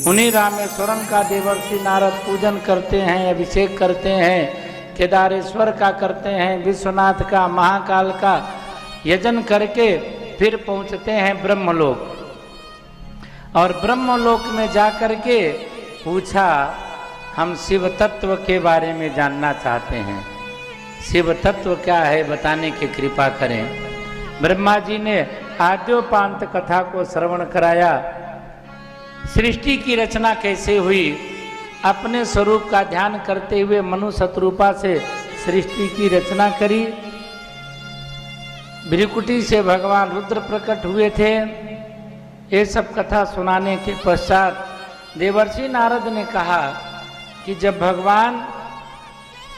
उन्हीं रामेश्वरम का देवर्षि नारद पूजन करते हैं, अभिषेक करते हैं, केदारेश्वर का करते हैं, विश्वनाथ का, महाकाल का यजन करके फिर पहुंचते हैं ब्रह्मलोक। और ब्रह्मलोक में जाकर के पूछा, हम शिव तत्व के बारे में जानना चाहते हैं, शिव तत्व क्या है बताने की कृपा करें। ब्रह्मा जी ने आद्योपांत कथा को श्रवण कराया, सृष्टि की रचना कैसे हुई, अपने स्वरूप का ध्यान करते हुए मनु शतरूपा से सृष्टि की रचना करी। भृकुटी से भगवान रुद्र प्रकट हुए थे। ये सब कथा सुनाने के पश्चात देवर्षि नारद ने कहा कि जब भगवान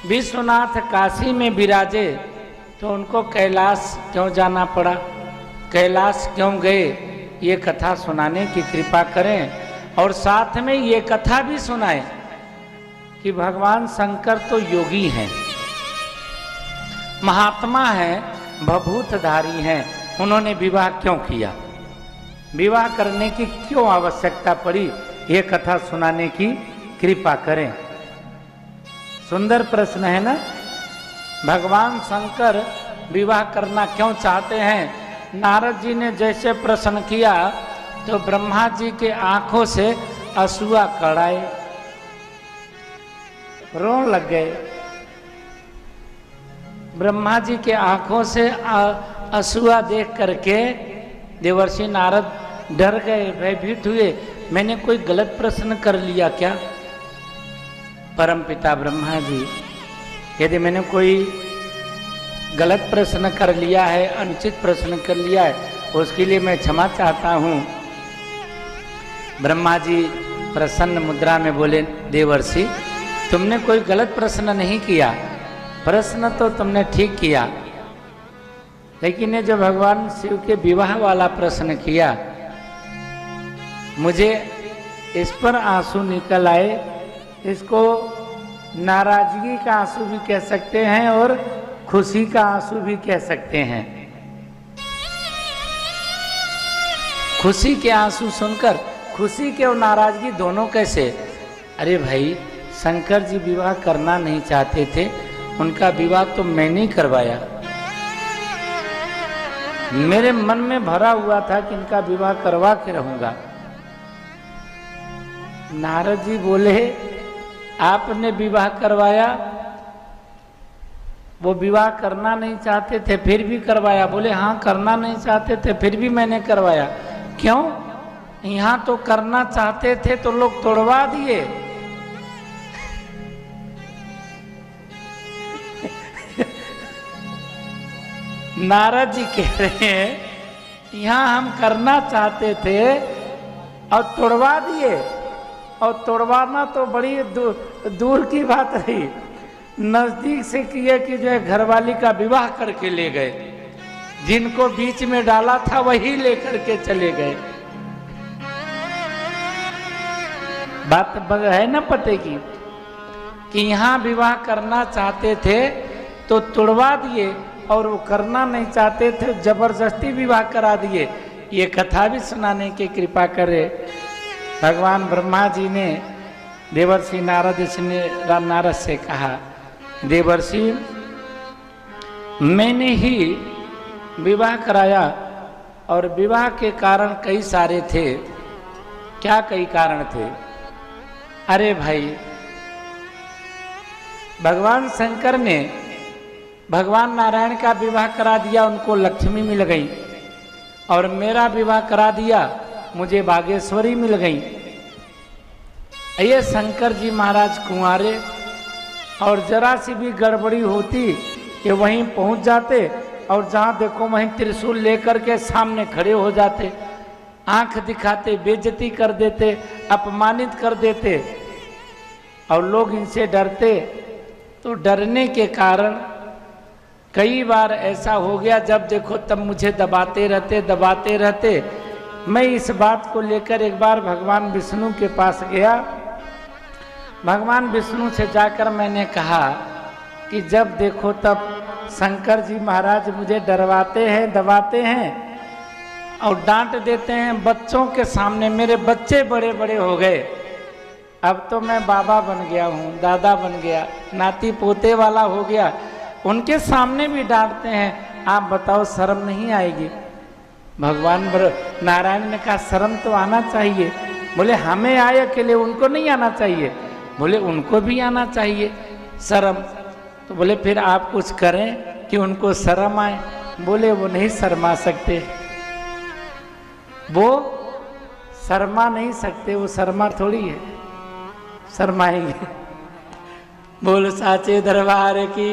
विश्वनाथ काशी में विराजे तो उनको कैलाश क्यों जाना पड़ा, कैलाश क्यों गए, ये कथा सुनाने की कृपा करें। और साथ में ये कथा भी सुनाएं कि भगवान शंकर तो योगी हैं, महात्मा हैं, भभूतधारी हैं, उन्होंने विवाह क्यों किया, विवाह करने की क्यों आवश्यकता पड़ी, ये कथा सुनाने की कृपा करें। सुंदर प्रश्न है ना। भगवान शंकर विवाह करना क्यों चाहते हैं। नारद जी ने जैसे प्रश्न किया तो ब्रह्मा जी के आंखों से अश्रुआ कड़ाए, रोने लग गए। ब्रह्मा जी के आंखों से अश्रुआ देख करके देवर्षि नारद डर गए, भयभीत हुए, मैंने कोई गलत प्रश्न कर लिया क्या। परमपिता ब्रह्मा जी, यदि मैंने कोई गलत प्रश्न कर लिया है, अनुचित प्रश्न कर लिया है, उसके लिए मैं क्षमा चाहता हूँ। ब्रह्मा जी प्रसन्न मुद्रा में बोले, देवर्षि तुमने कोई गलत प्रश्न नहीं किया, प्रश्न तो तुमने ठीक किया, लेकिन ये जो भगवान शिव के विवाह वाला प्रश्न किया, मुझे इस पर आंसू निकल आए। इसको नाराजगी का आंसू भी कह सकते हैं और खुशी का आंसू भी कह सकते हैं। खुशी के आंसू सुनकर, खुशी के और नाराजगी दोनों कैसे। अरे भाई, शंकर जी विवाह करना नहीं चाहते थे, उनका विवाह तो मैंने ही करवाया। मेरे मन में भरा हुआ था कि इनका विवाह करवा के रहूंगा। नारद जी बोले, आपने विवाह करवाया, वो विवाह करना नहीं चाहते थे फिर भी करवाया। बोले हाँ, करना नहीं चाहते थे फिर भी मैंने करवाया। क्यों, यहाँ तो करना चाहते थे तो लोग तोड़वा दिए। नारद जी कह रहे हैं, यहाँ हम करना चाहते थे और तोड़वा दिए। और तोड़वाना तो बड़ी दूर की बात रही, नजदीक से किए कि जो है घरवाली का विवाह करके ले गए, जिनको बीच में डाला था वही लेकर के चले गए। बात है ना पते की, कि यहाँ विवाह करना चाहते थे तो तोड़वा दिए, और वो करना नहीं चाहते थे जबरदस्ती विवाह करा दिए। ये कथा भी सुनाने की कृपा करे। भगवान ब्रह्मा जी ने देवर्षि नारद से कहा, देवर्षि मैंने ही विवाह कराया, और विवाह के कारण कई सारे थे। क्या कई कारण थे। अरे भाई, भगवान शंकर ने भगवान नारायण का विवाह करा दिया, उनको लक्ष्मी मिल गई, और मेरा विवाह करा दिया, मुझे बागेश्वरी मिल गई। ये शंकर जी महाराज कुंवारे, और जरा सी भी गड़बड़ी होती कि वहीं पहुंच जाते, और जहां देखो वहीं त्रिशूल लेकर के सामने खड़े हो जाते, आंख दिखाते, बेइज्जती कर देते, अपमानित कर देते, और लोग इनसे डरते। तो डरने के कारण कई बार ऐसा हो गया, जब देखो तब मुझे दबाते रहते। मैं इस बात को लेकर एक बार भगवान विष्णु के पास गया। भगवान विष्णु से जाकर मैंने कहा कि जब देखो तब शंकर जी महाराज मुझे डरवाते हैं, दबाते हैं, और डांट देते हैं बच्चों के सामने। मेरे बच्चे बड़े बड़े हो गए, अब तो मैं बाबा बन गया हूँ, दादा बन गया, नाती पोते वाला हो गया, उनके सामने भी डांटते हैं। आप बताओ शर्म नहीं आएगी? भगवान नारायण ने कहा शर्म तो आना चाहिए। बोले हमें आए अकेले, उनको नहीं आना चाहिए? बोले उनको भी आना चाहिए शर्म। तो बोले फिर आप कुछ करें कि उनको शर्म आए। बोले वो नहीं शर्मा सकते, वो शर्मा नहीं सकते, वो शर्मा थोड़ी है, शर्माएंगे। बोल साचे दरबार की।